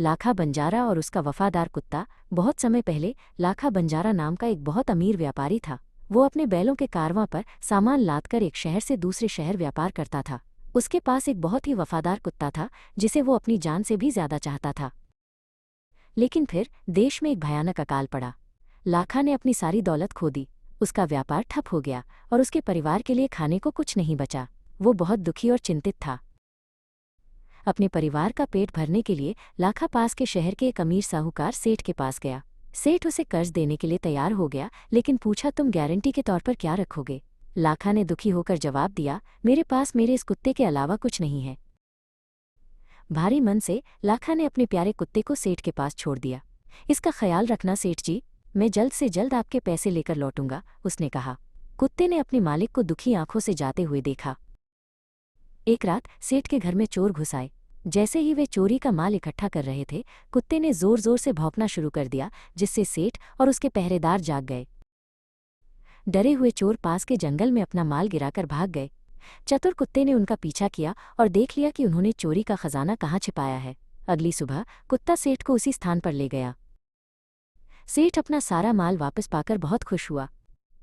लाखा बंजारा और उसका वफादार कुत्ता। बहुत समय पहले लाखा बंजारा नाम का एक बहुत अमीर व्यापारी था। वो अपने बैलों के कारवां पर सामान लादकर एक शहर से दूसरे शहर व्यापार करता था। उसके पास एक बहुत ही वफादार कुत्ता था जिसे वो अपनी जान से भी ज्यादा चाहता था। लेकिन फिर देश में एक भयानक अकाल पड़ा। लाखा ने अपनी सारी दौलत खो दी। उसका व्यापार ठप हो गया और उसके परिवार के लिए खाने को कुछ नहीं बचा। वो बहुत दुखी और चिंतित था। अपने परिवार का पेट भरने के लिए लाखा पास के शहर के एक अमीर साहूकार सेठ के पास गया। सेठ उसे कर्ज देने के लिए तैयार हो गया, लेकिन पूछा, तुम गारंटी के तौर पर क्या रखोगे? लाखा ने दुखी होकर जवाब दिया, मेरे पास मेरे इस कुत्ते के अलावा कुछ नहीं है। भारी मन से लाखा ने अपने प्यारे कुत्ते को सेठ के पास छोड़ दिया। इसका ख्याल रखना सेठ जी, मैं जल्द से जल्द आपके पैसे लेकर लौटूंगा, उसने कहा। कुत्ते ने अपने मालिक को दुखी आंखों से जाते हुए देखा। एक रात सेठ के घर में चोर घुस आए। जैसे ही वे चोरी का माल इकट्ठा कर रहे थे, कुत्ते ने जोर जोर से भौंकना शुरू कर दिया, जिससे सेठ और उसके पहरेदार जाग गए। डरे हुए चोर पास के जंगल में अपना माल गिराकर भाग गए। चतुर कुत्ते ने उनका पीछा किया और देख लिया कि उन्होंने चोरी का खजाना कहाँ छिपाया है। अगली सुबह कुत्ता सेठ को उसी स्थान पर ले गया। सेठ अपना सारा माल वापस पाकर बहुत खुश हुआ।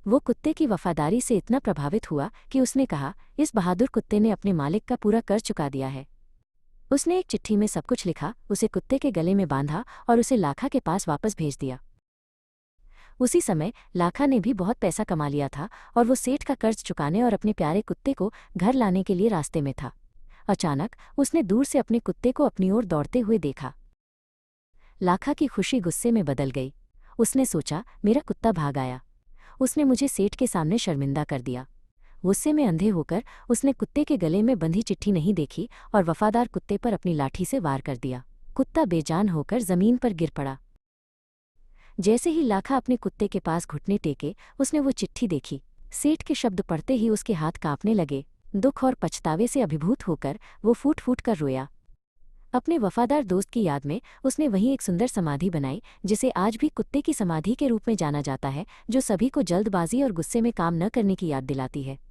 वो कुत्ते की वफादारी से इतना प्रभावित हुआ कि उसने कहा, इस बहादुर कुत्ते ने अपने मालिक का पूरा कर्ज चुका दिया है। उसने एक चिट्ठी में सब कुछ लिखा, उसे कुत्ते के गले में बांधा और उसे लाखा के पास वापस भेज दिया। उसी समय लाखा ने भी बहुत पैसा कमा लिया था और वो सेठ का कर्ज चुकाने और अपने प्यारे कुत्ते को घर लाने के लिए रास्ते में था। अचानक उसने दूर से अपने कुत्ते को अपनी ओर दौड़ते हुए देखा। लाखा की खुशी गुस्से में बदल गई। उसने सोचा, मेरा कुत्ता भाग आया। उसने मुझे सेठ के सामने शर्मिंदा कर दिया। गुस्से में अंधे होकर उसने कुत्ते के गले में बंधी चिट्ठी नहीं देखी और वफादार कुत्ते पर अपनी लाठी से वार कर दिया। कुत्ता बेजान होकर जमीन पर गिर पड़ा। जैसे ही लाखा अपने कुत्ते के पास घुटने टेके, उसने वो चिट्ठी देखी। सेठ के शब्द पढ़ते ही उसके हाथ कांपने लगे। दुख और पछतावे से अभिभूत होकर वो फूट फूट कर रोया। अपने वफादार दोस्त की याद में उसने वहीं एक सुंदर समाधि बनाई, जिसे आज भी कुत्ते की समाधि के रूप में जाना जाता है, जो सभी को जल्दबाजी और गुस्से में काम न करने की याद दिलाती है।